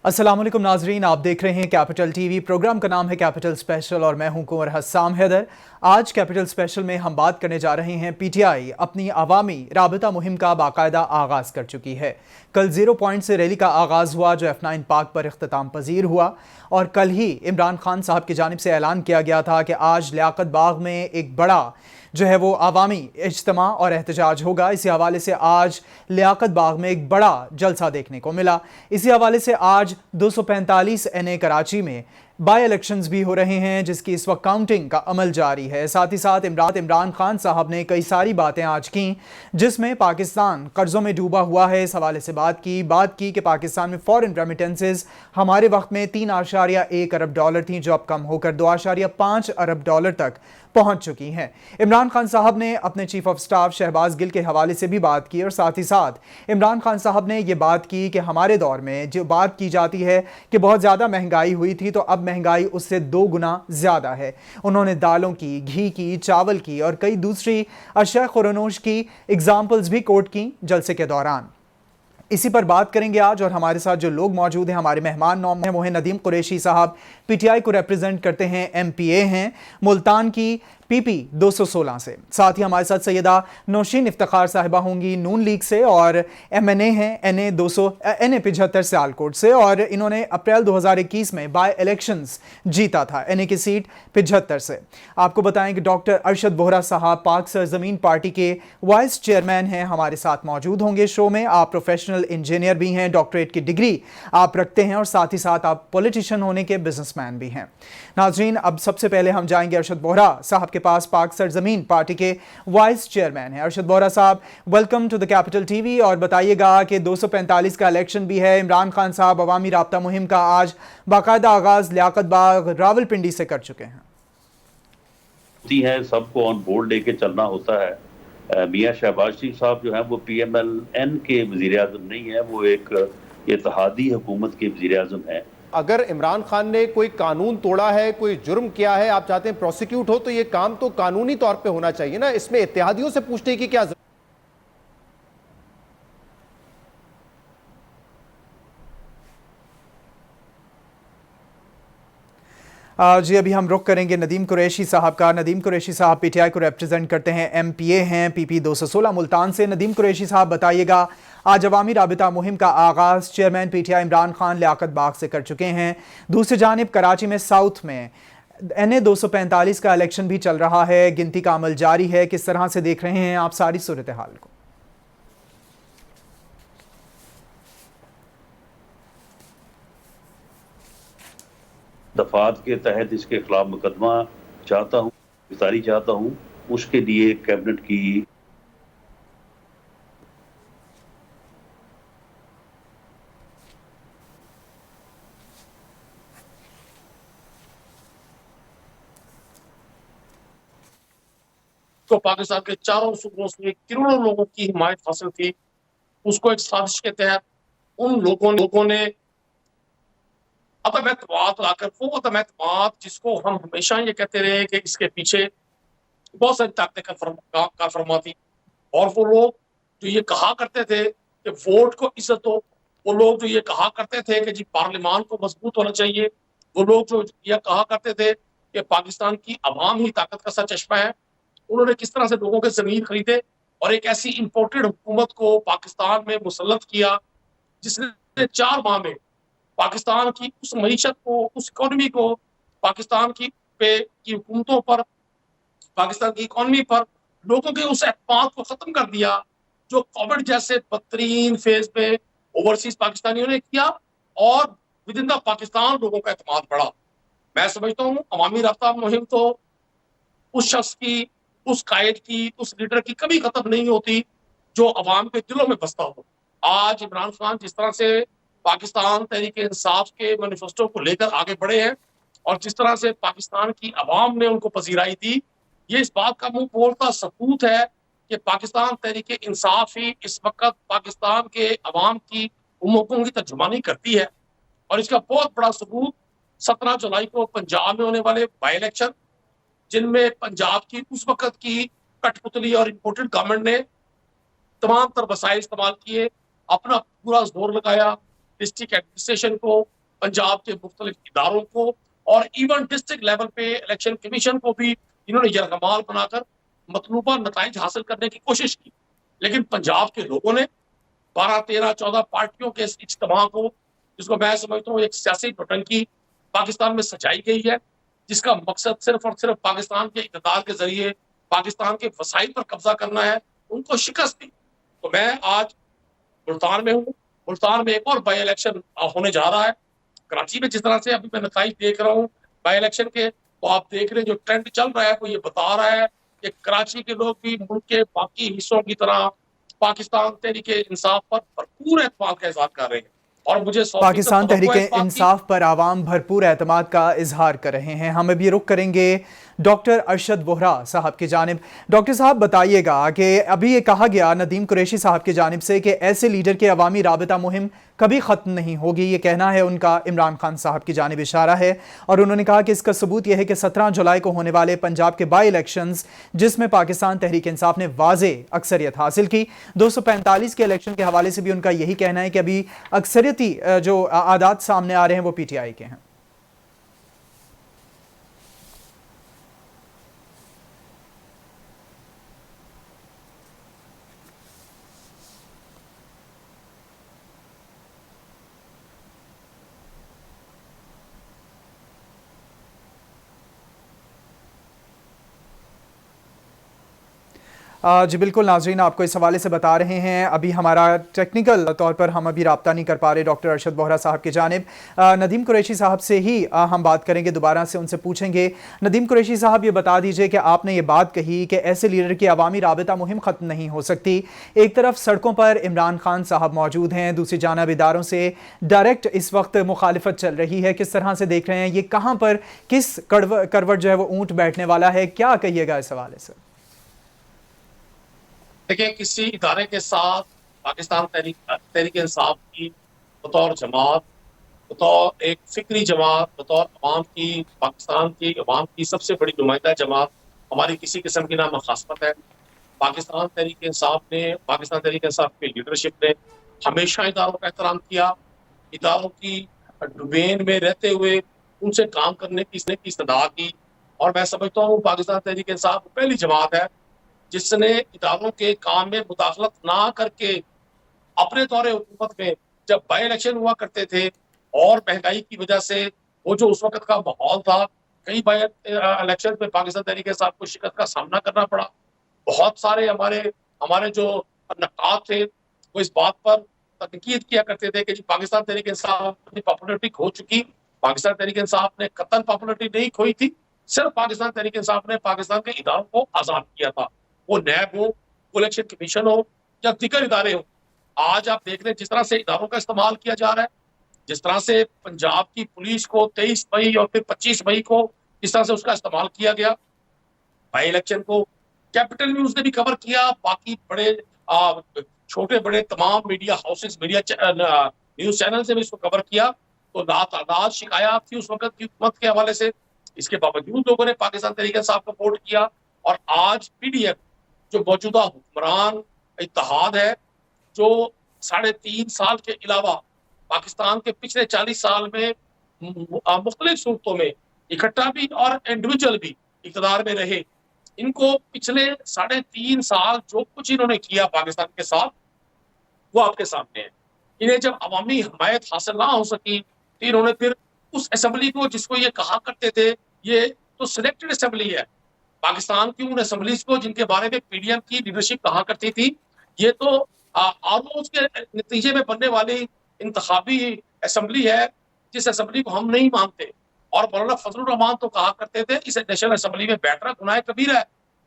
अस्सलाम वालेकुम नाजरीन, आप देख रहे हैं कैपिटल टीवी। प्रोग्राम का नाम है कैपिटल स्पेशल और मैं हूं कुंवर हस्साम हैदर। आज कैपिटल स्पेशल में हम बात करने जा रहे हैं पीटीआई अपनी अवामी राबता मुहिम का बाकायदा आगाज़ कर चुकी है। कल 0 पॉइंट से रैली का आगाज़ हुआ जो F9 पार्क पर इख्तिताम पजीर हुआ और कल ही इमरान खान साहब की जानिब से ऐलान किया गया था कि आज लियाकत बाग में एक बड़ा जो है वो अवामी इज्तिमा और एहतजाज होगा। इसी हवाले से आज लियाकत बाग में एक बड़ा जलसा देखने को मिला। इसी हवाले से आज 245 NA कराची में बाई इलेक्शंस भी हो रहे हैं जिसकी इस वक्त काउंटिंग का अमल जारी है। साथ ही साथ इमरान खान साहब ने कई सारी बातें आज की जिसमें पाकिस्तान कर्जों में डूबा हुआ है। इस हवाले से बात की कि पाकिस्तान में फॉरेन रेमिटेंसेस हमारे वक्त में 3.1 अरब डॉलर थी जो अब कम होकर 2.5 अरब डॉलर तक पहुंच चुकी हैं। इमरान खान साहब ने अपने chief of staff Shahbaz Gill के हवाले से भी बात की और साथ ही साथ इमरान खान साहब ने यह बात की कि हमारे दौर में जो बात की जाती है कि बहुत ज़्यादा महंगाई हुई थी तो अब महंगाई उससे 2 गुना ज़्यादा है। उन्होंने दालों की, घी की, चावल की और कई दूसरी अशिया खुरनोश की एग्जाम्पल्स भी कोट की जलसे के दौरान। इसी पर बात करेंगे आज और हमारे साथ जो लोग मौजूद हैं, हमारे मेहमान नौम हैं वो हैं नदीम कुरैशी साहब, पीटीआई को रिप्रेजेंट करते हैं, MPA हैं मुल्तान की PP 216 से। साथ ही हमारे साथ सैयदा नौशीन इफ्तिखार साहिबा होंगी नून लीग से और MNA हैं NA 75 सियालकोट से और इन्होंने अप्रैल 2021 में बाय इलेक्शंस जीता था NA की सीट 75 से। आपको बताएं कि डॉक्टर अरशद बोहरा साहब पाक सरजमीन पार्टी के वाइस चेयरमैन हैं, हमारे साथ मौजूद होंगे शो में। आप प्रोफेशनल इंजीनियर भी हैं, डॉक्टरेट की डिग्री आप रखते हैं और साथ ही साथ आप पॉलिटिशियन होने के बिजनेसमैन भी हैं। नाजरीन, अब सबसे पहले हम जाएंगे अरशद बोहरा साहब के पास, पाक सरजमीन पार्टी के वाइस चेयरमैन हैं। अरशद बोहरा साहब, welcome to the Capital TV. और बताइएगा कि 245 का इलेक्शन भी है, इमरान खान साहब अवामी राब्ता मुहिम का आज बाकायदा आगाज लियाकत बाग रावलपिंडी से कर चुके हैं। सबको ऑन बोर्ड लेके चलना होता है। मियां शहबाज शरीफ साहब जो है वो PMLN के वजीर आजम नहीं है, वो एक इत्तेहादी हुकूमत के वजीर आजम है। अगर इमरान खान ने कोई कानून तोड़ा है, कोई जुर्म किया है, आप चाहते हैं प्रोसिक्यूट हो, तो ये काम तो कानूनी तौर पे होना चाहिए ना, इसमें इत्तेहादियों से पूछने की क्या जरूरत? जी अभी हम रुख करेंगे नदीम कुरैशी साहब का। नदीम कुरैशी साहब पीटीआई को रिप्रेजेंट करते हैं, MPA हैं, PP 216 मुल्तान से। नदीम कुरैशी साहब, बताइएगा आज अवामी राबिता मुहिम का आगाज़ चेयरमैन पीटीआई इमरान खान लियाकत बाग से कर चुके हैं। दूसरी जानिब कराची में साउथ में NA 245 का इलेक्शन भी चल रहा है, गिनती का अमल जारी है। किस तरह से देख रहे हैं आप सारी सूरत हाल को? दफात के तहत इसके खिलाफ मुकदमा चाहता हूँ, गिरफ्तारी चाहता हूँ। उसके लिए कैबिनेट की तो पाकिस्तान के चारों सूबों से करोड़ों लोगों की हिमायत हासिल थी। उसको एक साजिश के तहत उन लोगों ने अदम एतमाद लाकर, वो अदम एतमाद जिसको हम हमेशा ये कहते रहे कि इसके पीछे बहुत सारी ताकतें का फरमा थी, और वो लोग जो ये कहा करते थे कि वोट को इज्जत दो, वो लोग जो ये कहा करते थे कि जी पार्लियामान को मजबूत होना चाहिए, वो लोग जो ये कहा करते थे कि पाकिस्तान की अवाम ही ताकत का सचश्मा है, उन्होंने किस तरह से लोगों के जमीन खरीदे और एक ऐसी इंपोर्टेड हुकूमत को पाकिस्तान में मुसल्लत किया जिसने 4 माह में पाकिस्तान की उस मईशत को, उस इकोनॉमी को, पाकिस्तान की हुकूमतों पर, पाकिस्तान की इकोनॉमी पर लोगों के उस एतमाद को खत्म कर दिया जो कोविड जैसे बदतरीन फेज में ओवरसीज पाकिस्तानियों ने किया, और विद इन द पाकिस्तान लोगों का एतमाद बढ़ा। मैं समझता हूँ अवामी राब्ता मुहिम तो उस शख्स की, उस कायद की, उस लीडर की कभी खत्म नहीं होती जो अवाम के दिलों में बसता हो। आज इमरान खान जिस तरह से पाकिस्तान तहरीक इंसाफ के मैनिफेस्टो को लेकर आगे बढ़े हैं और जिस तरह से पाकिस्तान की अवाम ने उनको पजीराई दी, ये इस बात का मुंह बोलता सबूत है कि पाकिस्तान तहरीक इंसाफ ही इस वक्त पाकिस्तान के अवाम की उम्मीदों की तर्जुमानी करती है। और इसका बहुत बड़ा सबूत 17 जुलाई को पंजाब में होने वाले बाई इलेक्शन, जिनमें पंजाब की उस वक्त की कठपुतली और इंपोर्टेड गवर्नमेंट ने तमाम तर वसाइल इस्तेमाल किए, अपना पूरा जोर लगाया डिस्ट्रिक्ट एडमिनिस्ट्रेशन को पंजाब के मुख्तलिफ इदारों को और इवन डिस्ट्रिक्ट लेवल पे इलेक्शन कमीशन को भी इन्होंने यरगमाल बनाकर मतलूबा नताइज हासिल करने की कोशिश की। लेकिन पंजाब के लोगों ने 12, 13, 14 पार्टियों के इस इज्तिमा को, जिसको मैं समझता हूँ एक सियासी नौटंकी पाकिस्तान में सजाई गई है, जिसका मकसद सिर्फ और सिर्फ पाकिस्तान के इक़्तिदार के जरिए पाकिस्तान के वसाइल पर कब्जा करना है, उनको शिकस्त दी। तो मैं आज मुल्तान में हूँ। मुल्तान में एक और बाई इलेक्शन होने जा रहा है। कराची में जिस तरह से अभी मैं नताइज देख रहा हूँ बाई इलेक्शन के, तो आप देख रहे हैं जो ट्रेंड चल रहा है वो ये बता रहा है कि कराची के लोग भी मुल्क के बाकी हिस्सों की तरह पाकिस्तान तहरीके इंसाफ पर भरपूर एतमाद का इजहार कर रहे हैं। और मुझे पाकिस्तान तहरीक इंसाफ पर आवाम भरपूर एतमाद का इजहार कर रहे हैं। हम अभी रुक करेंगे डॉक्टर अरशद वोहरा साहब की जानिब। डॉक्टर साहब बताइएगा कि अभी ये कहा गया नदीम कुरैशी साहब की जानिब से कि ऐसे लीडर की अवामी राबता मुहिम कभी ख़त्म नहीं होगी, ये कहना है उनका। इमरान खान साहब की जानिब इशारा है और उन्होंने कहा कि इसका सबूत यह है कि 17 जुलाई को होने वाले पंजाब के बाई इलेक्शंस, जिसमें पाकिस्तान तहरीक इंसाफ ने वाज़े अक्सरियत हासिल की, 245 के इलेक्शन के हवाले से भी उनका यही कहना है कि अभी अक्सरियती जो आदात सामने आ रहे हैं वो PTI के हैं। जी बिल्कुल नाजरीन, आपको इस हवाले से बता रहे हैं। अभी हमारा टेक्निकल तौर पर हम अभी रब्ता नहीं कर पा रहे डॉक्टर अरशद वोहरा साहब की जानिब। नदीम कुरैशी साहब से ही हम बात करेंगे, दोबारा से उनसे पूछेंगे। नदीम कुरैशी साहब, ये बता दीजिए कि आपने ये बात कही कि ऐसे लीडर की अवामी राबता मुहिम ख़त्म नहीं हो सकती। एक तरफ सड़कों पर इमरान खान साहब मौजूद हैं, दूसरी जानब इदारों से डायरेक्ट इस वक्त मुखालिफत चल रही है। किस तरह से देख रहे हैं ये, कहाँ पर किस करवट जो है वो ऊँट बैठने वाला है, क्या कहिएगा इस हवाले से? देखिए, किसी इदारे के साथ पाकिस्तान तहरीक इंसाफ की बतौर जमात, बतौर एक फिक्री जमात, बतौर अवाम की, पाकिस्तान की अवाम की सबसे बड़ी नुमाइंदा जमात हमारी किसी किस्म की ना मुखासमत है। पाकिस्तान तहरीक इंसाफ की लीडरशिप ने हमेशा इदारों का एहतराम किया। इदारों की डोमेन में रहते हुए उनसे काम करने की इस्तदा की। और मैं समझता हूँ पाकिस्तान तहरीक इंसाफ पहली जमात है जिसने इदारों के काम में मुदाखलत ना करके अपने दौरे हुकूमत में, जब बाई इलेक्शन हुआ करते थे और महंगाई की वजह से वो जो उस वक्त का माहौल था, कई बाई इलेक्शन में पाकिस्तान तहरीक इंसाफ को शिकस्त का सामना करना पड़ा। बहुत सारे हमारे जो नकाद थे वो इस बात पर तनकीद किया करते थे कि जी पाकिस्तान तहरीक इंसाफ की पॉपुलरिटी खो चुकी। पाकिस्तान तहरीक इंसाफ ने कतन पॉपुलरिटी नहीं खोई थी, सिर्फ पाकिस्तान तहरीक इंसाफ ने पाकिस्तान के इदारों को आजाद किया था। वो नैब हो, वो इलेक्शन कमीशन हो या दीगर इदारे हो। आज आप देख रहे हैं जिस तरह से इदारों का इस्तेमाल किया जा रहा है, जिस तरह से पंजाब की पुलिस को 23 मई और फिर 25 मई को इस तरह से उसका इस्तेमाल किया गया। बाई इलेक्शन को कैपिटल न्यूज ने भी कवर किया, बाकी बड़े छोटे बड़े तमाम मीडिया हाउसेस, न्यूज चैनल से भी इसको कवर किया। तो लातादाद शिकायत थी उस वक्त की हुकूमत के हवाले से। इसके बावजूद लोगों ने पाकिस्तान तहरीक इंसाफ को वोट किया। और आज PDF जो मौजूदा हुक्मरान इत्तेहाद है, जो 3.5 साल के अलावा पाकिस्तान के पिछले 40 साल में मुख्तलिफ सूरतों में इकट्ठा भी और इंडिविजुअल भी इक़्तिदार में रहे, इनको पिछले 3.5 साल जो कुछ इन्होंने किया पाकिस्तान के साथ वो आपके सामने है। इन्हें जब अवामी हमायत हासिल ना हो सकी तो इन्होंने फिर उस असेंबली को, जिसको ये कहा करते थे ये तो सिलेक्टेड असेंबली है, पाकिस्तान की उन असेंबलीज को जिनके बारे में PDM की लीडरशिप कहा करती थी, ये तो आरओज के नतीजे में बनने वाली इंतखाबी असेंबली है, जिस असेंबली को हम नहीं मानते। और मौलाना फजलुर रहमान तो कहा करते थे इस नेशनल असेंबली में बैठना गुनाह कबीरा है।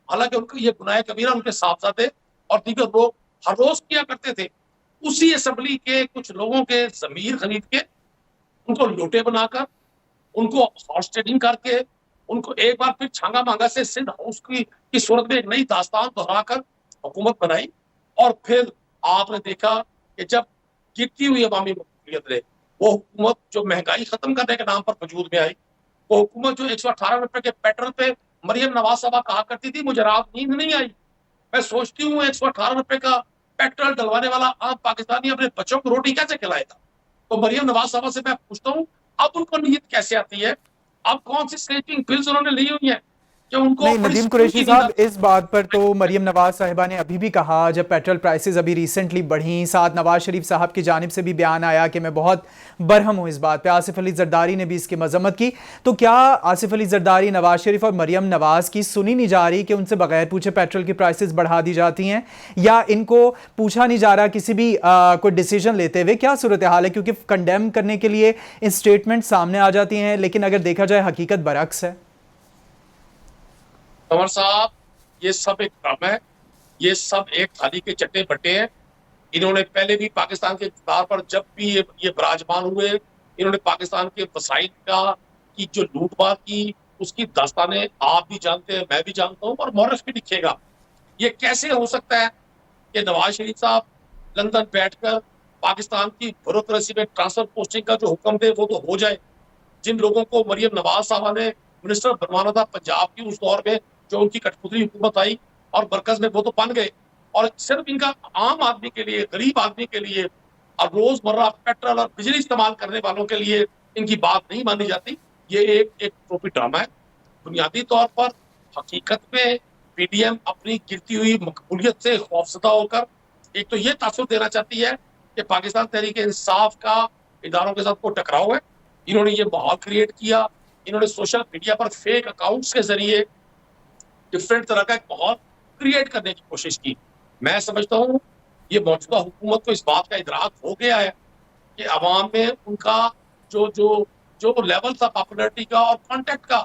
हालांकि उनको ये गुनाह कबीरा उनके साहबजादे और दीगर लोग हर रोज किया करते थे। उसी असेंबली के कुछ लोगों के जमीर खरीद के, उनको लोटे बनाकर, उनको हॉर्स ट्रेडिंग करके, उनको एक बार फिर छांगा मांगा से सिंध हाउस की सूरत में एक नई दास्तान दोहराकर हुकूमत बनाई। और फिर आपने देखा कि जब गिरती हुई अवामी मकबूलियत रहे, वो हुकूमत जो महंगाई खत्म करने के नाम पर वजूद में आई, वो हुकूमत जो 118 रुपए के पेट्रोल पे मरियम नवाज साहबा कहा करती थी मुझे रात नींद नहीं आई। मैं सोचती हूँ 118 रुपए का पेट्रोल डलवाने वाला आम पाकिस्तानी अपने बच्चों को रोटी कैसे खिलाएगा। तो मरियम नवाज साहबा से मैं पूछता हूँ अब उनको नीयत कैसे आती है, अब कौन सी स्लीपिंग पिल्स उन्होंने ली हुई है कि उनको नहीं, बड़ी नदीम सुकून कुरैशी की नींद साहब, इस बात पर तो मरियम नवाज साहिबा ने अभी भी कहा, जब पेट्रोल प्राइसेस अभी रिसेंटली बढ़ी, साथ नवाज शरीफ साहब की जानिब से भी बयान आया कि मैं बहुत बरहम हूं इस बात पे। आसिफ अली जरदारी ने भी इसकी मजम्मत की। तो क्या आसिफ अली जरदारी, नवाज शरीफ और मरियम नवाज की सुनी नहीं जा रही कि उनसे बगैर पूछे पेट्रोल की प्राइसेस बढ़ा दी जाती हैं, या इनको पूछा नहीं जा रहा किसी भी कोई डिसीजन लेते हुए? क्या सूरत हाल है? क्योंकि कंडेम करने के लिए स्टेटमेंट सामने आ जाती हैं, लेकिन अगर देखा जाए हकीकत बरअक्स है। कंवर साहब, ये सब एक ड्रामा है, ये सब एक थाली के चट्टे बट्टे हैं। इन्होंने पहले भी पाकिस्तान के इक़्तिदार पर जब भी ये विराजमान हुए, इन्होंने पाकिस्तान के वसाइल की जो लूटपाट की, उसकी दास्तानें आप भी जानते हैं, मैं भी जानता हूं, और मौरख भी लिखेगा। ये कैसे हो सकता है कि नवाज शरीफ साहब लंदन बैठकर पाकिस्तान की ब्यूरोक्रेसी में ट्रांसफर पोस्टिंग का जो हुक्म दे वो तो हो जाए। जिन लोगों को मरियम नवाज साहबा ने मिनिस्टर बनवाना था पंजाब की उस दौर में, जो उनकी कठपुतली हुकूमत आई और मरकज में, वो तो बन गए। और सिर्फ इनका आम आदमी के लिए, गरीब आदमी के लिए और रोजमर्रा पेट्रोल और बिजली इस्तेमाल करने वालों के लिए इनकी बात नहीं मानी जाती। ये एक ट्रोपी ड्रामा है। बुनियादी तौर पर हकीकत में पीडीएम अपनी गिरती हुई मकबूलियत से खौफजदा होकर एक तो ये तासुर देना चाहती है कि पाकिस्तान तहरीक इंसाफ का इदारों के साथ कोई टकराव है। इन्होंने ये माहौल क्रिएट किया, इन्होंने सोशल मीडिया पर फेक अकाउंट्स के जरिए डिफरेंट तरह का एक माहौल क्रिएट करने की कोशिश की। मैं समझता हूँ ये मौजूदा हुकूमत को इस बात का इदराक हो गया है कि अवाम में उनका जो जो जो लेवल था पॉपुलैरिटी का और कॉन्टेक्ट का,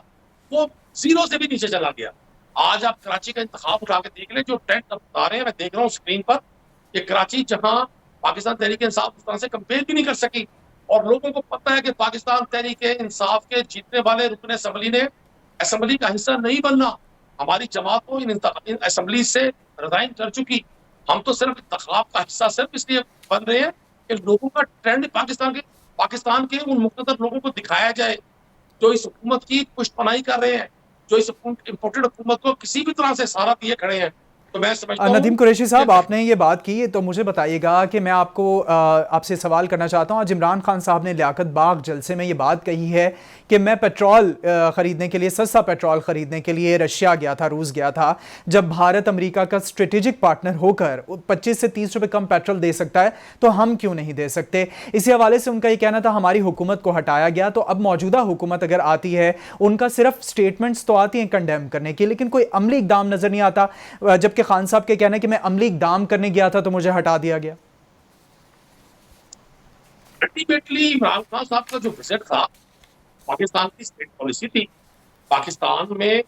वो जीरो से भी नीचे चला गया। आज आप कराची का इंतखाब उठा के देख लें, जो ट्रेंड बता रहे हैं, मैं देख रहा हूँ स्क्रीन पर, कि कराची जहां पाकिस्तान तहरीक इंसाफ उस तरह से कंपेयर भी नहीं कर सकी, और लोगों को पता है कि पाकिस्तान तहरीक इंसाफ के जीतने वाले रुकन असम्बली ने असम्बली का हिस्सा नहीं बनना। हमारी जमात को इन असम्बली से रिजाइन कर चुकी। हम तो सिर्फ इंतखाब का हिस्सा सिर्फ इसलिए बन रहे हैं कि लोगों का ट्रेंड पाकिस्तान के उन मुख्तदर लोगों को दिखाया जाए जो इस हुकूमत की पुष्टपनाही कर रहे हैं, जो इस इम्पोर्टेड हुकूमत को किसी भी तरह से सहारा दिए खड़े हैं। तो मैं समझता हूं नदीम कुरैशी साहब, आपने ये बात की, तो मुझे बताइएगा कि मैं आपसे सवाल करना चाहता हूँ। आज इमरान खान साहब ने लियाकत बाग जलसे में ये बात कही है कि मैं पेट्रोल ख़रीदने के लिए, सस्ता पेट्रोल ख़रीदने के लिए रशिया गया था, रूस गया था। जब भारत अमेरिका का स्ट्रेटेजिक पार्टनर होकर 25 से 30 रुपये कम पेट्रोल दे सकता है तो हम क्यों नहीं दे सकते? इसी हवाले से उनका ये कहना था हमारी हुकूमत को हटाया गया। तो अब मौजूदा हुकूमत अगर आती है, उनका सिर्फ स्टेटमेंट्स तो आती हैं कंडेम करने की, लेकिन कोई अमली इकदाम नज़र नहीं आता। जबकि खान साहब के कहना है कि मैं अमली इकदाम करने गया था तो मुझे हटा दिया गया। अल्टीमेटली इमरान खान साहब का जो विजिट था, पाकिस्तान की स्टेट पॉलिसी थी। पाकिस्तान में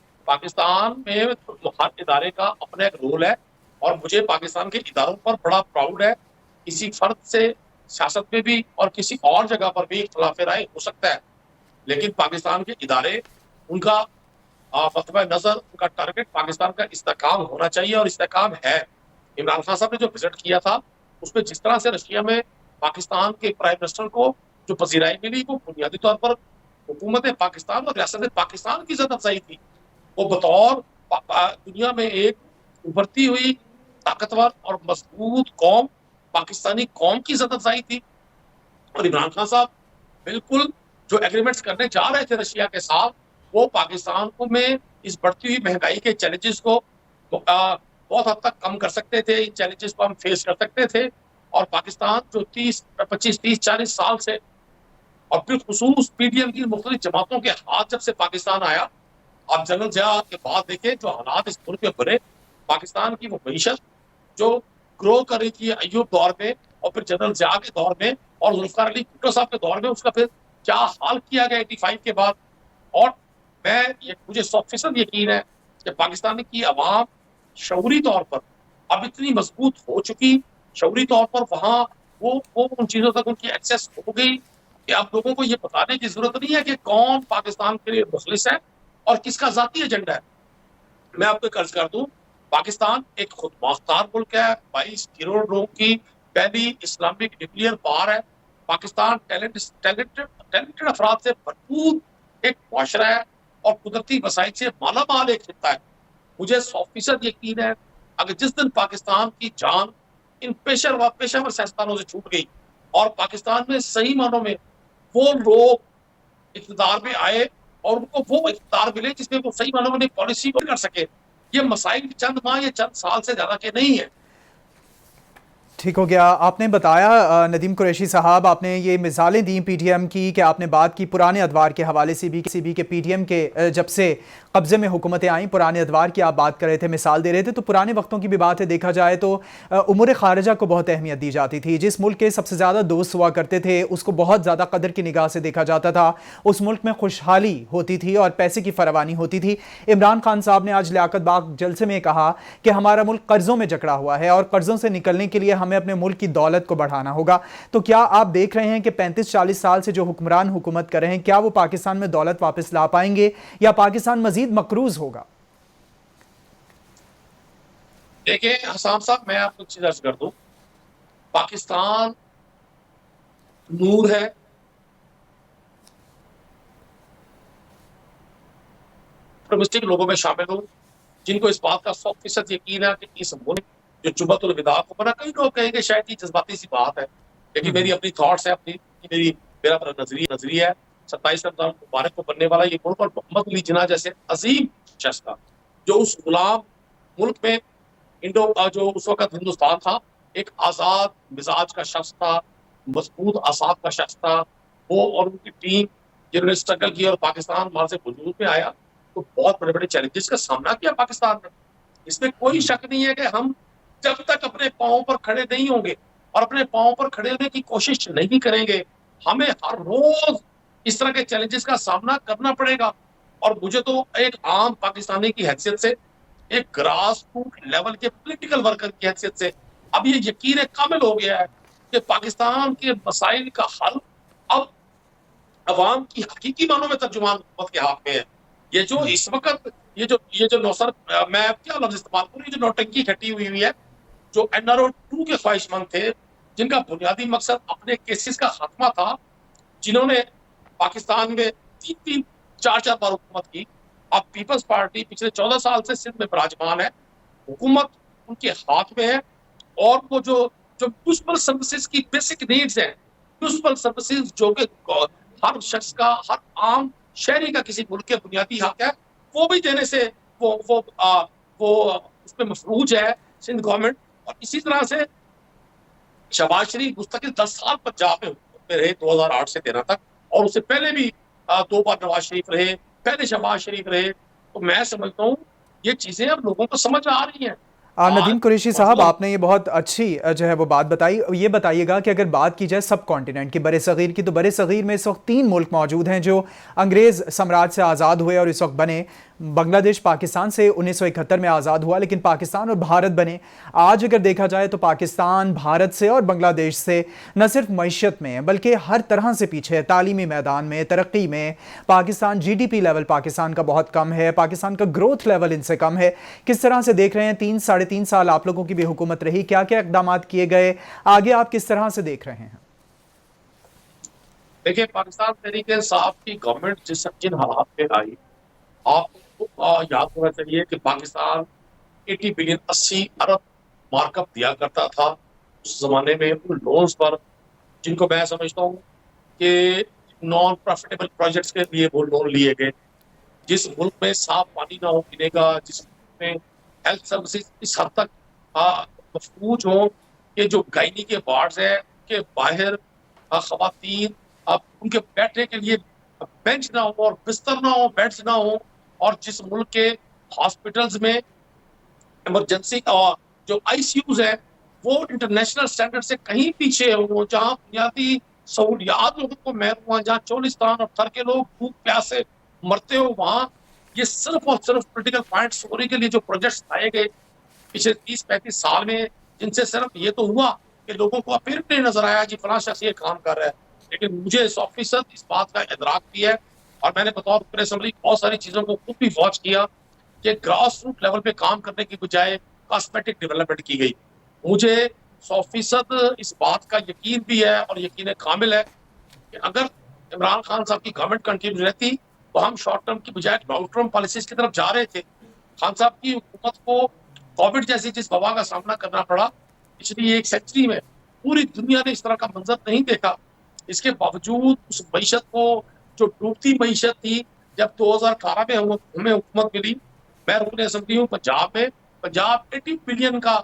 तो हर इदारे का अपना एक रोल है, और मुझे पाकिस्तान के इदारों पर बड़ा प्राउड है। किसी फर्द से सियासत में भी और किसी और जगह पर भी इख्तिलाफ राय हो सकता है, लेकिन पाकिस्तान के इदारे, उनका फतवा नजर, उनका टारगेट पाकिस्तान का इस्तेहकाम होना चाहिए, और इस्तेहकाम है। इमरान खान साहब ने जो विजिट किया था, उसमें जिस तरह से रशिया में पाकिस्तान के प्राइम मिनिस्टर को जो पजीराई मिली, वो बुनियादी तौर पर हुकूमत पाकिस्तान और रियासत पाकिस्तान की इज्जत अफजाई थी। वो बतौर दुनिया में एक उभरती हुई ताकतवर और मजबूत कौम, पाकिस्तानी कौम की इज्जत अफजाई थी। और इमरान खान साहब बिल्कुल जो एग्रीमेंट्स करने जा रहे थे रशिया के साथ, वो पाकिस्तान को में इस बढ़ती हुई महंगाई के चैलेंजेस को बहुत हद तक कम कर सकते थे। इन चैलेंजेस को हम फेस कर सकते थे, और पाकिस्तान जो 25-30-40 साल से, और फिर खुसूस पीडीएम की मुख्तलिफ जमातों के हाथ जब से पाकिस्तान आया, आप जनरल जिया के बाद देखें जो हालात इस मुल्क में बने, पाकिस्तान की वो मईशत जो ग्रो कर रही थी अय्यूब दौर में, और फिर जनरल जिया के दौर में, और जुल्फिकार अली भुट्टो साहब के दौर में, उसका फिर क्या हाल किया गया 85 के बाद। और मुझे 100% यकीन है कि पाकिस्तान की आवाम शऊरी तौर पर अब इतनी मजबूत हो चुकी, शऊरी तौर पर वहां वो उन चीजों तक उनकी एक्सेस हो गई कि अब लोगों को ये बताने की जरूरत नहीं है कि कौन पाकिस्तान के लिए मुखलिस है और किसका जाती एजेंडा है। मैं आपको एक अर्ज कर दूं, पाकिस्तान एक खुद मुख्तार मुल्क है, 22 करोड़ लोगों की पहली इस्लामिक न्यूक्लियर पावर है। पाकिस्तान टैलेंटेड अफराद से भरपूर एक मुआशरा है, और कुदरती वसाइल से मालामाल एक खित्ता है। मुझे 100% यकीन है, अगर जिस दिन पाकिस्तान की जान इन पेशावर सियासतदानों से छूट गई, और पाकिस्तान में सही मानों में वो लोग इक़्तिदार में आए और उनको वो इक़्तिदार मिले जिसमें वो सही मायनों में पॉलिसी को कर सके। ये मसाइल चंद माह या चंद साल से ज़्यादा के नहीं है। ठीक हो गया। आपने बताया नदीम कुरैशी साहब, आपने ये मिसालें दी पीटीएम की कि आपने बात की पुराने अदवार के हवाले से भी के पीटीएम के जब से कब्जे में हुकूमतें आईं, पुराने अदवार की आप बात कर रहे थे, मिसाल दे रहे थे, तो पुराने वक्तों की भी बात है। देखा जाए तो उमूर खारिजा को बहुत अहमियत दी जाती थी। जिस मुल्क के सबसे ज़्यादा दोस्त हुआ करते थे उसको बहुत ज़्यादा कदर की निगाह से देखा जाता था। उस मुल्क में खुशहाली होती थी और पैसे की फरावानी होती थी। इमरान खान साहब ने आज लियाकत बाग जलसे में कहा कि हमारा मुल्क कर्जों में जकड़ा हुआ है और कर्जों से निकलने के लिए हमें अपने मुल्क की दौलत को बढ़ाना होगा। तो क्या आप देख रहे हैं कि 35-40 साल से जो हुक्मरान हुकूमत कर रहे हैं, क्या वो पाकिस्तान में दौलत वापस ला पाएंगे या पाकिस्तान मजीद मकरूज होगा? देखिए हसाम साहब, मैं आपको एक चीज अर्ज कर दूं, पाकिस्तान नूर है, ऑप्टिमिस्टिक लोगों में शामिल हूं जिनको इस बात का 100% यकीन है कि इस मुल्क जो जुम्मतुल विदा को बना, कई लोग कहेंगे शायद ये जज्बाती सी बात है, लेकिन मेरी अपनी थॉट्स है, मेरा अपना नजरिया है। 27 रमजान मुबारक को बनने वाला ये मुल्क और मोहम्मद अली जिन्ना जैसे अजीम शख्स का, जो उस गुलाम मुल्क में जो उस वक्त हिंदुस्तान था, एक आजाद मिजाज का शख्स था, मजबूत आसाब का शख्स था, वो और उनकी टीम जिन्होंने स्ट्रगल किया और पाकिस्तान वहां से वजूद में आया, तो बहुत बड़े बड़े चैलेंजेस का सामना किया पाकिस्तान ने। इसमें कोई शक नहीं है कि हम जब तक अपने पांव पर खड़े नहीं होंगे और अपने पांव पर खड़े होने की कोशिश नहीं करेंगे, हमें हर रोज इस तरह के चैलेंजेस का सामना करना पड़ेगा। और मुझे तो एक आम पाकिस्तानी की हैसियत से, एक ग्रास रूट लेवल के पॉलिटिकल वर्कर की हैसियत से अब ये यकीन कामिल हो गया है कि पाकिस्तान के मसाइल का हल अब अवाम की हकीकी मानों में तर्जुमान हुकूमत के हाथ में है। ये जो इस वक्त ये जो नौसर, मैं क्या लफ्ज इस्तेमाल करूं, ये जो नौटंकी खटी हुई है, जो NRO 2 के ख्वाहिशमंद थे, जिनका बुनियादी मकसद अपने केसेस का खात्मा था, जिन्होंने पाकिस्तान में 3-3, 4-4 बार हुकूमत की। अब पीपल्स पार्टी पिछले 14 साल से सिंध में विराजमान है, हुकूमत उनके हाथ में है, और वो जो म्युनिसिपल सर्विसेज की बेसिक नीड्स है, म्युनिसिपल सर्विसेज जो कि हर शख्स का, हर आम शहरी का किसी मुल्क के बुनियादी हक है, वो भी देने से वो उसमें मफरूज है सिंध गवर्नमेंट। और इसी तरह से शहबाज शरीफ मुस्तकिल 10 साल पंजाब में रहे, 2008 से 13 तक, और उससे पहले भी 2 बार नवाज शरीफ रहे, पहले शहबाज शरीफ रहे। तो मैं समझता हूँ ये चीजें अब लोगों को समझ आ रही हैं। नदीम कुरैशी साहब, आपने ये बहुत अच्छी जो है वो बात बताई। ये बताइएगा कि अगर बात की जाए सब कॉन्टिनेंट की, बड़े सगीर की, तो बड़े सगीर में इस वक्त 3 मुल्क मौजूद हैं जो अंग्रेज़ साम्राज्य से आज़ाद हुए और इस वक्त बने। बांग्लादेश पाकिस्तान से 1971 में आज़ाद हुआ, लेकिन पाकिस्तान और भारत बने। आज अगर देखा जाए तो पाकिस्तान भारत से और बांग्लादेश से न सिर्फ मईशत में बल्कि हर तरह से पीछे है। तालीमी मैदान में, तरक्की में पाकिस्तान, GDP लेवल पाकिस्तान का बहुत कम है, पाकिस्तान का ग्रोथ लेवल इनसे कम है। किस तरह से देख रहे हैं? 3-3.5 साल आप लोगों की भी हुकूमत रही, क्या क्या इकदाम किए गए, आगे आप किस तरह से देख रहे हैं? देखिए, पाकिस्तान तहरीक इंसाफ की गवर्नमेंट जिन हालात में आई, आपको याद होना चाहिए कि पाकिस्तान 80 बिलियन 80 अरब मार्कअप दिया करता था उस जमाने में उन लोन्स पर, जिनको मैं समझता हूँ कि नॉन प्रॉफिटेबल प्रोजेक्ट्स के लिए वो लोन लिए गए। जिस मुल्क में साफ पानी ना हो पीने का, जिस मुल्क में हेल्थ सर्विसेज इस हद तक मफलूज हो कि जो गायनी के वार्ड्स है के बाहर खवातीन उनके बैठने के लिए बेंच ना हो और बिस्तर ना हो, बेड्स ना हो, और जिस मुल्क के हॉस्पिटल्स में इमरजेंसी जो ICUs है वो इंटरनेशनल स्टैंडर्ड से कहीं पीछे हो, जहाँ बुनियादी सहूलियात लोगों को महरूम हुआ, जहाँ चोलिस्तान और थर के लोग भूख प्यास से मरते हो, वहाँ ये सिर्फ और सिर्फ पोलिटिकल पॉइंट स्कोरी के लिए जो प्रोजेक्ट्स लाए गए पिछले 30-35 साल में, जिनसे सिर्फ ये तो हुआ कि लोगों को फिर नहीं नजर आया जी फलां शख्स ये काम कर रहा है। लेकिन मुझे 100% इस बात का इदराक भी है, और मैंने बतौर प्रेस असेंबली बहुत सारी चीजों को खुद भी वॉच किया कि ग्रास रूट लेवल पे काम करने की बजाय कॉस्मेटिक डेवलपमेंट की गई। मुझे 100% इस बात का यकीन भी है और यकीन कामिल है कि अगर इमरान खान साहब की गवर्नमेंट कंटिन्यू रहती तो हम शॉर्ट टर्म की बजाय लॉन्ग टर्म पॉलिसीज की तरफ जा रहे थे। खान साहब की हुकूमत को कोविड जैसी जिस वबा का सामना करना पड़ा पिछली 1 सेंचुरी में, पूरी दुनिया ने इस तरह का मंजर नहीं देखा। इसके बावजूद उस मईशत को जो डूबती मईशत थी, जब 2018 में हमें हुकूमत मिली, मैं रुकन असेंबली हूँ पंजाब में, पंजाब 80 बिलियन का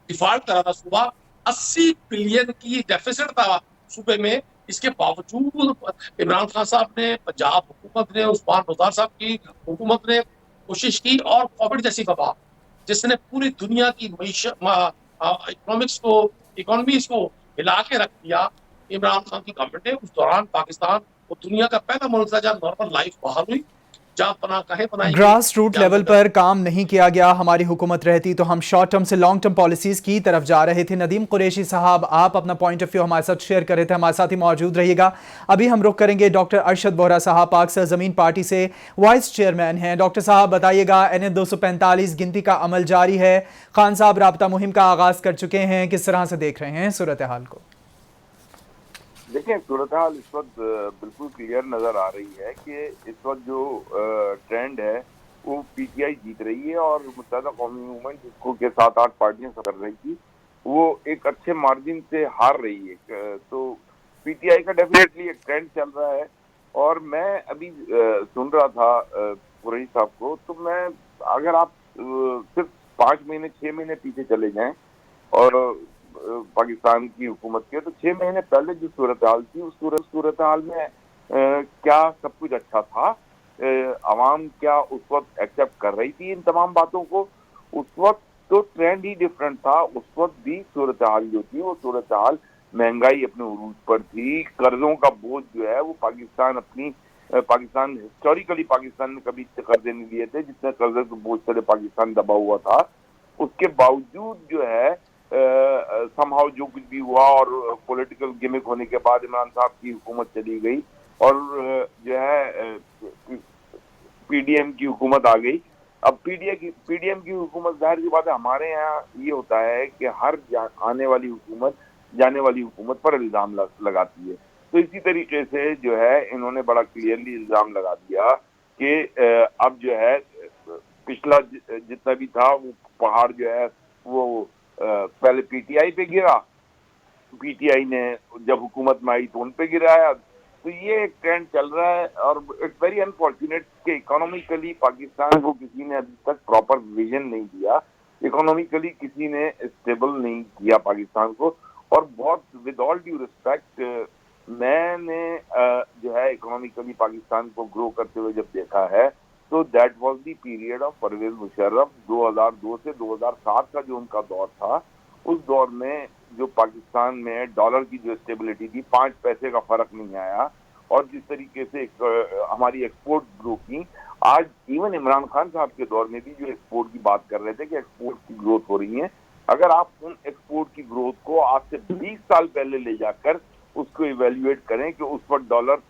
डिफॉल्ट करा था सूबा, 80 बिलियन की डेफिसिट था सूबे में। इसके बावजूद इमरान खान साहब ने, पंजाब हुकूमत ने, उस्मान बुज़दार साहब की हुकूमत ने कोशिश की, और कोविड जैसी वबा जिसने पूरी दुनिया की इकोनॉमीज को हिला के रख दिया, इमरान खान की गवर्नमेंट ने, उस दौरान पाकिस्तान वो दुनिया का पहला मुल्क था जहाँ नॉर्मल लाइफ बहाल हुई, जहाँ पनाह कहे बनाई, ग्रास रूट लेवल पर काम नहीं किया गया। हमारी हुकूमत रहती तो हम शॉर्ट टर्म से लॉन्ग टर्म पॉलिसीज की तरफ जा रहे थे। नदीम कुरैशी साहब, आप अपना पॉइंट ऑफ व्यू हमारे साथ शेयर कर रहे थे, हमारे साथ ही मौजूद रहिएगा। अभी हम रुख करेंगे डॉक्टर अरशद बोहरा साहब, पाक सरजमीन पार्टी से वाइस चेयरमैन हैं। डॉक्टर साहब बताइएगा, NA 245 गिनती का अमल जारी है, खान साहब राबता मुहिम का आगाज कर चुके हैं, किस तरह से देख रहे हैं सूरत हाल को? देखिए, सूरत हाल इस वक्त बिल्कुल क्लियर नजर आ रही है कि इस वक्त जो ट्रेंड है वो PTI जीत रही है, और मुत्तहदा कौमी मूवमेंट जिसको के 7-8 पार्टियां कर रही थी वो एक अच्छे मार्जिन से हार रही है। तो PTI का डेफिनेटली एक ट्रेंड चल रहा है। और मैं अभी सुन रहा था कुरैशी साहब को, तो मैं अगर आप सिर्फ 5 महीने 6 महीने पीछे चले जाएं और पाकिस्तान की हुकूमत के, तो 6 महीने पहले जो सूरत हाल थी उस सूरत हाल में क्या सब कुछ अच्छा था? आवाम क्या उस वक्त एक्सेप्ट कर रही थी इन तमाम बातों को? उस वक्त तो ट्रेंड ही डिफरेंट था। उस वक्त भी सूरत हाल जो थी वो सूरत हाल महंगाई अपने उरूज पर थी, कर्जों का बोझ जो है वो पाकिस्तान हिस्टोरिकली पाकिस्तान ने कभी कर्जे नहीं लिए थे जितने कर्जे के बोझ से पाकिस्तान दबा हुआ था। उसके बावजूद जो है समहाउ जो कुछ भी हुआ और पॉलिटिकल गिमिक होने के बाद इमरान साहब की हुकूमत चली गई और जो है PDM की हुकूमत आ गई। अब PDM की हुकूमत, जाहिर सी बात है, हमारे यहाँ ये होता है कि हर आने वाली हुकूमत जाने वाली हुकूमत पर इल्जाम लगाती है। तो इसी तरीके से जो है इन्होंने बड़ा क्लियरली इल्जाम लगा दिया कि अब जो है पिछला जितना भी था वो पहाड़ जो है वो पहले PTI पे गिरा, PTI ने जब हुकूमत में आई तो उन पे गिराया। तो ये एक ट्रेंड चल रहा है और इट्स वेरी अनफॉर्चुनेट कि इकोनॉमिकली पाकिस्तान को किसी ने अभी तक प्रॉपर विजन नहीं दिया, इकोनॉमिकली किसी ने स्टेबल नहीं किया पाकिस्तान को। और बहुत विद ऑल ड्यू रिस्पेक्ट, मैंने जो है इकोनॉमिकली पाकिस्तान को ग्रो करते हुए जब देखा है तो that was the period of Pervez Musharraf. 2002 से 2007 का जो उनका दौर था, उस दौर में जो पाकिस्तान में डॉलर की जो स्टेबिलिटी थी, 5 पैसे का फर्क नहीं आया। और जिस तरीके से हमारी एक्सपोर्ट ग्रो की, आज इवन इमरान खान साहब के दौर में भी जो एक्सपोर्ट की बात कर रहे थे कि एक्सपोर्ट की ग्रोथ हो रही है, अगर आप उन एक्सपोर्ट की ग्रोथ को आज से 20 साल पहले ले जाकर उसको इवेल्युएट करें कि उस वक्त डॉलर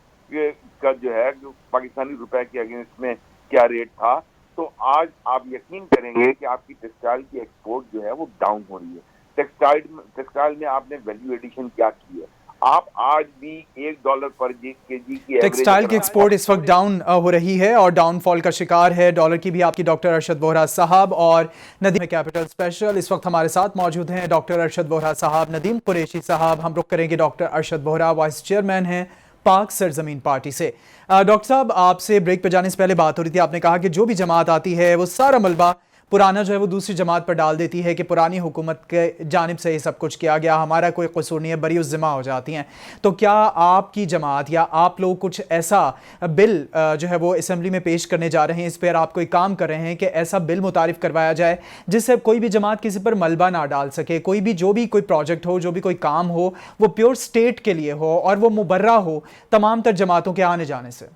का जो है पाकिस्तानी रुपए के अगेंस्ट में क्या रेट था, तो आज आप यकीन करेंगे कि आपकी टेक्सटाइल की एक्सपोर्ट जो है वो डाउन हो रही है। टेक्सटाइल में आपने वैल्यू एडिशन क्या की है? आप आज भी $1 पर केजी की टेक्सटाइल की एक्सपोर्ट इस वक्त डाउन हो रही है और डाउनफॉल का शिकार है डॉलर की भी। आपकी डॉक्टर अरशद बोहरा साहब और नदीम कैपिटल स्पेशल इस वक्त हमारे साथ मौजूद हैं। डॉक्टर अरशद बोहरा साहब, नदीम कुरैशी साहब। हम रुख करेंगे doctor Arshad Bohra, vice chairman हैं पाक सरजमीन पार्टी से। डॉक्टर साहब, आपसे ब्रेक पर जाने से पहले बात हो रही थी, आपने कहा कि जो भी जमात आती है वो सारा मलबा पुराना जो है वो दूसरी जमात पर डाल देती है कि पुरानी हुकूमत के जानिब से ही सब कुछ किया गया, हमारा कोई कसूर नहीं है, बरी उस जिम्मा हो जाती हैं। तो क्या आपकी जमात या आप लोग कुछ ऐसा बिल जो है वो असेंबली में पेश करने जा रहे हैं, इस पर आप कोई काम कर रहे हैं कि ऐसा बिल मुतारिफ करवाया जाए जिससे कोई भी जमात किसी पर मलबा ना डाल सके, कोई भी जो भी कोई प्रोजेक्ट हो, जो भी कोई काम हो, वो प्योर स्टेट के लिए हो और वो मुबर्रा हो तमाम तर जमातों के आने जाने से?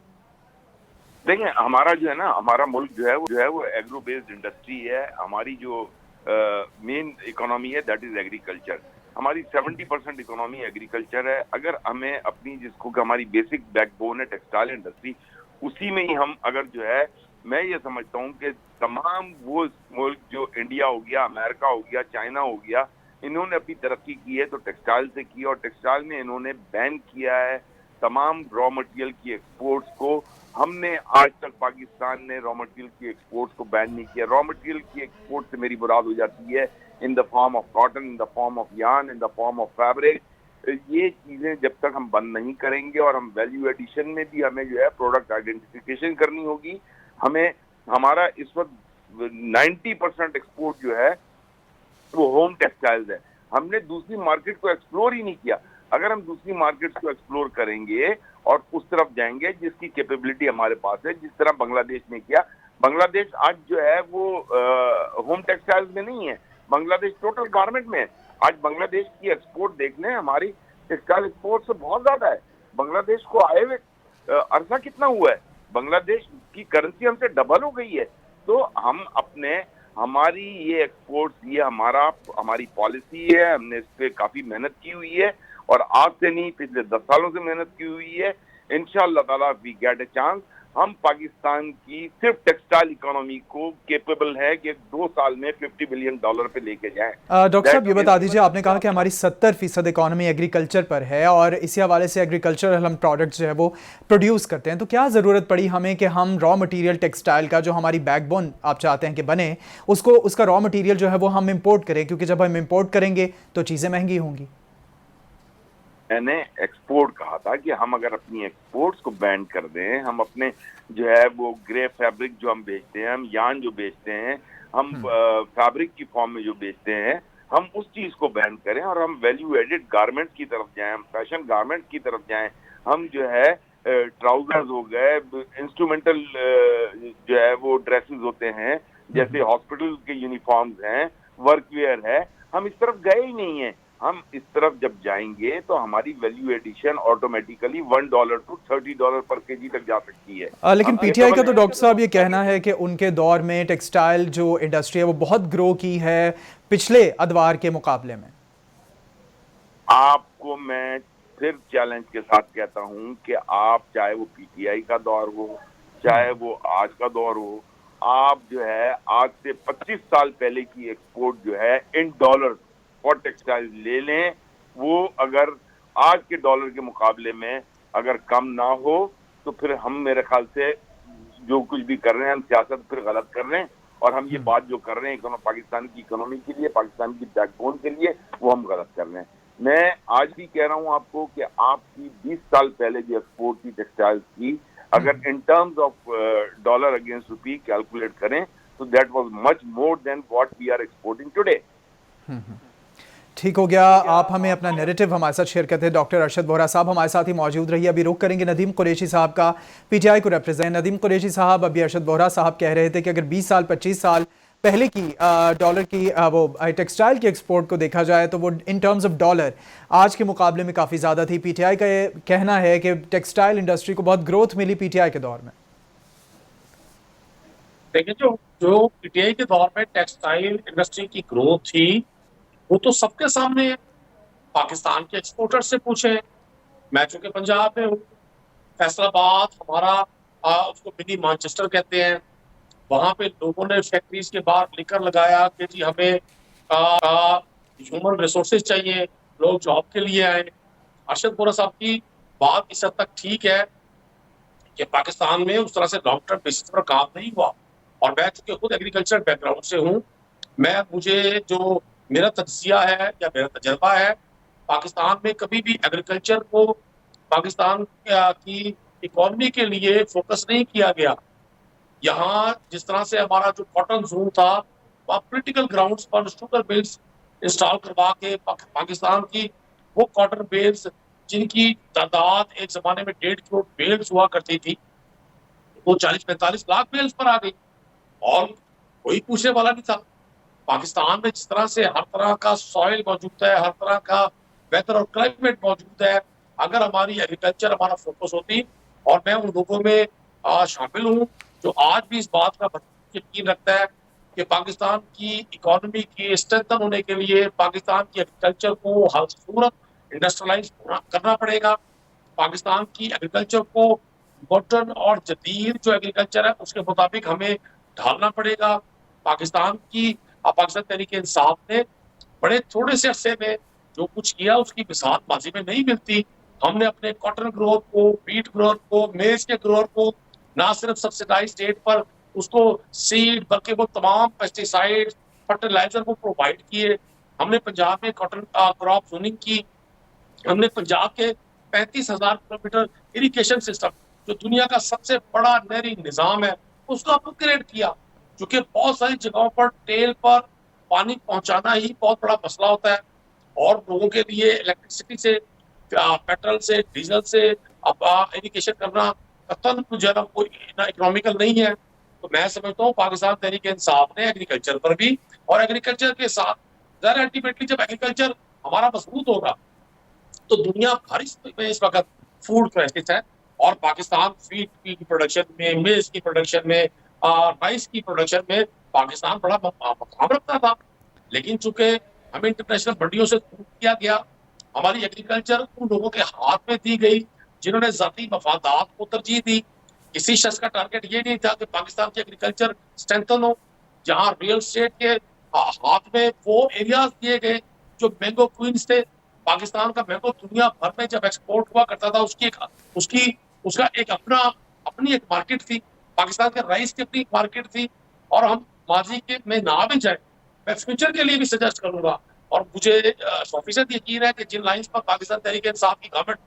देखिए, हमारा जो है ना, हमारा मुल्क जो है वो एग्रो बेस्ड इंडस्ट्री है। हमारी जो मेन इकोनॉमी है दैट इज एग्रीकल्चर। हमारी 70% इकोनॉमी एग्रीकल्चर है। अगर हमें अपनी जिसको कि हमारी बेसिक बैकबोन है टेक्सटाइल इंडस्ट्री, उसी में ही हम अगर जो है, मैं ये समझता हूँ कि तमाम वो मुल्क जो इंडिया हो गया, अमेरिका हो गया, चाइना हो गया, इन्होंने अपनी तरक्की की है तो टेक्सटाइल से की, और टेक्सटाइल में इन्होंने बैन किया है तमाम रॉ मटेरियल की एक्सपोर्ट्स को। हमने आज तक पाकिस्तान ने रॉ मटेरियल की एक्सपोर्ट्स को बैन नहीं किया। रॉ मटेरियल की एक्सपोर्ट से मेरी मुराद हो जाती है in the form of cotton, in the form of yarn, in the form of fabric, ये चीजें जब तक हम बंद नहीं करेंगे और हम वैल्यू एडिशन में भी हमें जो है प्रोडक्ट आइडेंटिफिकेशन करनी होगी। हमें हमारा इस वक्त 90% एक्सपोर्ट जो है वो होम टेक्सटाइल्स है। हमने दूसरी मार्केट को एक्सप्लोर ही नहीं किया। अगर हम दूसरी मार्केट्स को एक्सप्लोर करेंगे और उस तरफ जाएंगे जिसकी कैपेबिलिटी हमारे पास है, जिस तरह बांग्लादेश ने किया। बांग्लादेश आज जो है वो होम टेक्सटाइल्स में नहीं है, बांग्लादेश टोटल गारमेंट में है। आज बांग्लादेश की एक्सपोर्ट देख लें, हमारी टेक्सटाइल एक्सपोर्ट से बहुत ज्यादा है। बांग्लादेश को आए हुए अरसा कितना हुआ है, बांग्लादेश की करेंसी हमसे डबल हो गई है। तो हम अपने हमारी ये एक्सपोर्ट्स, ये हमारी पॉलिसी है, हमने इस पे काफी मेहनत की हुई है और आज से नहीं पिछले 10 सालों से मेहनत की हुई है। इंशाअल्लाह ताला वी गेट अ चांस। हम पाकिस्तान की सिर्फ टेक्सटाइल इकोनॉमी को केपेबल है कि 2 साल में $50 बिलियन पे लेके जाएं। डॉक्टर साहब ये बता दीजिए, आपने कहा कि हमारी 70% इकोनॉमी एग्रीकल्चर पर है और इसी हवाले से एग्रीकल्चरल हम प्रोडक्ट्स जो है वो प्रोड्यूस करते हैं, तो क्या ज़रूरत पड़ी हमें कि हम रॉ मटेरियल टेक्सटाइल का जो हमारी बैकबोन आप चाहते हैं कि बने, उसका रॉ मटेरियल जो है वो हम इम्पोर्ट करें, क्योंकि जब हम इम्पोर्ट करेंगे तो चीज़ें महंगी होंगी। मैंने एक्सपोर्ट कहा था कि हम अगर अपनी एक्सपोर्ट्स को बैन कर दें, हम अपने जो है वो ग्रे फैब्रिक जो हम बेचते हैं, हम यान जो बेचते हैं, हम फैब्रिक की फॉर्म में जो बेचते हैं, हम उस चीज को बैन करें और हम वैल्यू एडेड गारमेंट्स की तरफ जाएं, हम फैशन गारमेंट्स की तरफ जाएं। हम जो है ट्राउजर्स हो गए, इंस्ट्रूमेंटल जो है वो ड्रेसेस होते हैं, जैसे हॉस्पिटल के यूनिफॉर्म्स हैं, वर्कवेयर है, हम इस तरफ गए ही नहीं है। हम इस तरफ जब जाएंगे तो हमारी वैल्यू एडिशन ऑटोमेटिकली $1 to $30 पर केजी तक जा सकती है। लेकिन पीटीआई का तो डॉक्टर साहब ये कहना है कि उनके दौर में टेक्सटाइल जो इंडस्ट्री है वो बहुत ग्रो की है पिछले अदवार के मुकाबले में। आपको मैं फिर चैलेंज के साथ कहता हूं कि आप चाहे वो पीटीआई का दौर हो, चाहे वो आज का दौर हो, आप जो है आज से 25 साल पहले की एक्सपोर्ट जो है इन डॉलर और टेक्सटाइल ले लें, वो अगर आज के डॉलर के मुकाबले में अगर कम ना हो तो फिर हम मेरे ख्याल से जो कुछ भी कर रहे हैं हम सियासत फिर गलत कर रहे हैं और हम ये बात जो कर रहे हैं पाकिस्तान की इकोनॉमी के लिए, पाकिस्तान की बैकबोन के लिए, वो हम गलत कर रहे हैं। मैं आज भी कह रहा हूं आपको कि आपकी 20 साल पहले जो एक्सपोर्ट की टेक्सटाइल्स की, अगर in terms of dollar against rupee calculate करें तो that was much more than what we are exporting today. ठीक हो गया। आप हमें अपना नैरेटिव हमारे साथ शेयर करते हैं। डॉक्टर अरशद वोहरा साहब हमारे साथ ही मौजूद रहिए। अभी रुक करेंगे नदीम कुरैशी साहब का, पीटीआई को रिप्रेजेंट। नदीम कुरैशी साहब, अभी अरशद वोहरा साहब कह रहे थे कि अगर 20 साल 25 साल पहले की डॉलर की वो टेक्सटाइल की एक्सपोर्ट को देखा जाए तो वो इन टर्म्स ऑफ डॉलर आज के मुकाबले में काफ़ी ज़्यादा थी। पीटीआई का ये कहना है कि टेक्सटाइल इंडस्ट्री को बहुत ग्रोथ मिली पीटीआई के दौर में। देखिए, जो पीटीआई के दौर में टेक्सटाइल इंडस्ट्री की ग्रोथ थी वो तो सबके सामने है। पाकिस्तान के एक्सपोर्टर से पूछे, मैं चूंकि पंजाब में हूँ, फैसलाबाद हमारा उसको मिनी मैनचेस्टर कहते हैं, वहां पे लोगों ने फैक्ट्रीज के बाहर लिकर लगाया कि जी हमें ह्यूमन रिसोर्सेज चाहिए, लोग जॉब के लिए आए। अरशद वोहरा साहब की बात इस हद तक ठीक है कि पाकिस्तान में उस तरह से लॉन्ग टर्म बेसिस पर काम नहीं हुआ। और मैं चूंकि खुद एग्रीकल्चर बैकग्राउंड से हूँ, मुझे जो मेरा तज्जिया है या मेरा तजर्बा है, पाकिस्तान में कभी भी एग्रीकल्चर को पाकिस्तान की इकोनॉमी के लिए फोकस नहीं किया गया। यहाँ जिस तरह से हमारा जो कॉटन जोन था, वहाँ पोलिटिकल ग्राउंड्स पर शुगर बेल्स इंस्टॉल करवा के पाकिस्तान की वो कॉटन बेल्स जिनकी तादाद एक जमाने में 1.5 करोड़ बेल्स हुआ करती थी, वो 40-45 लाख बेल्स पर आ गई और कोई पूछने वाला नहीं था। पाकिस्तान में जिस तरह से हर तरह का सॉइल मौजूद है, हर तरह का वेदर और क्लाइमेट मौजूद है, अगर हमारी एग्रीकल्चर हमारा फोकस होती, और मैं उन लोगों में शामिल हूँ जो आज भी इस बात का यकीन रखता है कि पाकिस्तान की इकोनॉमी की स्ट्रेंथन होने के लिए पाकिस्तान की एग्रीकल्चर को हर सूरत इंडस्ट्रियलाइज करना पड़ेगा। पाकिस्तान की एग्रीकल्चर को मॉडर्न और जदीद जो एग्रीकल्चर है उसके मुताबिक हमें ढालना पड़ेगा। पाकिस्तान तहरीक इंसाफ ने बड़े थोड़े से अरसे में जो कुछ किया उसकी मिसाल माजी में नहीं मिलती। हमने अपने कॉटन ग्रोथ को, व्हीट ग्रोथ को, मेज के ग्रोथ को ना सिर्फ सब्सिडाइज रेट पर उसको सीड बल्कि वो तमाम पेस्टिसाइड फर्टिलाइजर को प्रोवाइड किए। हमने पंजाब में कॉटन क्रॉप जोनिंग की, हमने पंजाब के 35,000 किलोमीटर इरिगेशन सिस्टम, जो दुनिया का सबसे बड़ा नहरी निजाम है, उसको अपग्रेड किया। क्योंकि बहुत सारी जगहों पर टेल पर पानी पहुंचाना ही बहुत बड़ा मसला होता है, और लोगों के लिए इलेक्ट्रिसिटी से, पेट्रोल से, डीजल से अब इरिगेशन करना कतन जो है ना कोई इकोनॉमिकल नहीं है। तो मैं समझता हूँ पाकिस्तान तहरीक इंसाफ ने एग्रीकल्चर पर भी, और एग्रीकल्चर के साथ ज़ाहिर अल्टीमेटली जब एग्रीकल्चर हमारा मजबूत होगा तो दुनिया भर में इस वक्त फूड क्राइसिस है, और पाकिस्तान फीड की प्रोडक्शन में, मिल्क की प्रोडक्शन में, राइस की प्रोडक्शन में पाकिस्तान बड़ा मकाम रखता था। लेकिन चूंकि हमें इंटरनेशनल मंडियों से दूर किया गया, हमारी एग्रीकल्चर उन लोगों के हाथ में दी गई जिन्होंने जाती मफादात को तरजीह दी। किसी शख्स का टारगेट ये नहीं था कि पाकिस्तान की एग्रीकल्चर स्ट्रेंथन हो। जहां रियल एस्टेट के हाथ में वो एरियाज दिए गए जो मैंगो क्वींस थे। पाकिस्तान का मैंगो दुनिया भर में जब एक्सपोर्ट हुआ करता था, उसका एक अपनी एक मार्केट थी। पाकिस्तान के राइस की अपनी मार्केट थी। और हम माजी के में ना भी जाए, मैं फ्यूचर के लिए भी सजेस्ट करूंगा, और मुझे 100% यकीन है कि जिन लाइंस पर पाकिस्तान तहरीक इंसाफ की गवर्नमेंट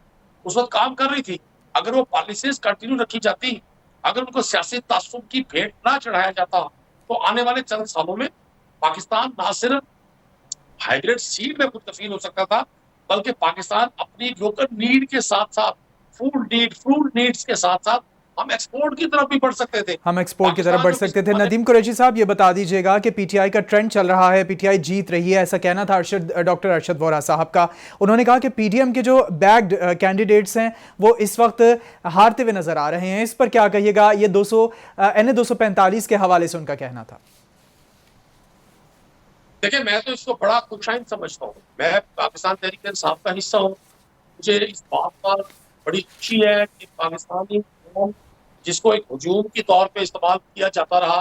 उस वक्त काम कर रही थी, अगर वो पॉलिसीज कंटिन्यू रखी जाती, अगर उनको सियासी तासुब की भेंट ना चढ़ाया जाता, तो आने वाले चंद सालों में पाकिस्तान ना सिर्फ हाइब्रिड सीड में मुतफिल हो सकता था, बल्कि पाकिस्तान अपनी लोकल नीड के साथ साथ फूड नीड्स के साथ साथ हम एक्सपोर्ट की तरफ भी बढ़ सकते थे। हम एक्सपोर्ट की तरफ बढ़ सकते थे। नदीम कुरैशी साहब, ये बता दीजिएगा कि पीटीआई का ट्रेंड चल रहा है, पीटीआई जीत रही है, ऐसा कहना था डॉक्टर अरशद वोहरा साहब का। उन्होंने कहा कि पीडीएम के जो बैग्ड कैंडिडेट्स हैं वो इस वक्त हारते हुए नजर आ रहे हैं। इस पर क्या कहिएगा? ये NA 245 के हवाले से उनका कहना था। देखिए, मैं तो इसको बड़ा खुशाइन समझता हूँ। मैं पाकिस्तान तहरीक इंसाफ का हिस्सा हूँ। मुझे इस बात पर बड़ी खुशी है कि पाकिस्तानी कौम, जिसको एक हुजूम के तौर पे इस्तेमाल किया जाता रहा,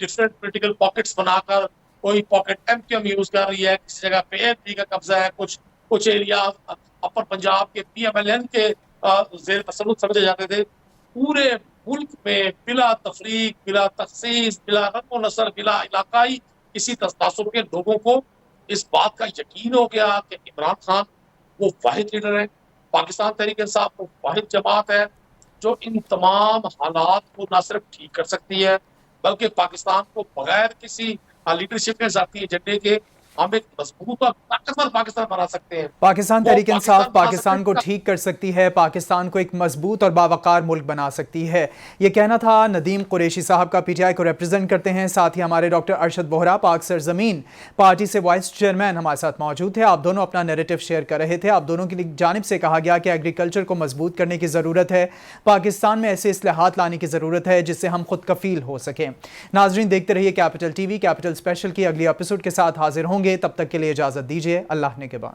डिफरेंट पॉलिटिकल पॉकेट्स बनाकर, कोई पॉकेट एमक्यूएम यूज कर रही है, किसी जगह पे एएनपी का कब्जा है, कुछ एरिया अपर पंजाब के PMLN के जेर तसल्लुत समझे जाते थे। पूरे मुल्क में बिला तफरीक, बिला तखसीस, बिला रंग व नस्ल, बिला इलाकाई किसी तासुब के लोगों को इस बात का यकीन हो गया कि इमरान खान वो वाहिद लीडर है, पाकिस्तान तहरीक इंसाफ वो वाहिद जमात है जो इन तमाम हालात को ना सिर्फ ठीक कर सकती है, बल्कि पाकिस्तान को बगैर किसी लीडरशिप के जाती एजेंडे के हम एक मजबूत और ताकतवर पाकिस्तान बना सकते हैं। पाकिस्तान तहरीक इंसाफ पाकिस्तान को ठीक कर सकती है, पाकिस्तान को एक मजबूत और बावकार मुल्क बना सकती है। ये कहना था नदीम कुरैशी साहब का, पीटीआई को रिप्रेजेंट करते हैं। साथ ही हमारे डॉक्टर अरशद वोहरा, पाक सरजमीन पार्टी से वाइस चेयरमैन, हमारे साथ मौजूद थे। आप दोनों अपना नैरेटिव शेयर कर रहे थे। आप दोनों की जानिब से कहा गया कि एग्रीकल्चर को मजबूत करने की ज़रूरत है, पाकिस्तान में ऐसे इस्लाहात लाने की ज़रूरत है जिससे हम खुद कफील हो सकें। नाजरीन, देखते रहिए कैपिटल TV। कैपिटल स्पेशल की अगली एपिसोड के साथ हाजिर होंगे। तब तक के लिए इजाज़त दीजिए। अल्लाह ने के बाद।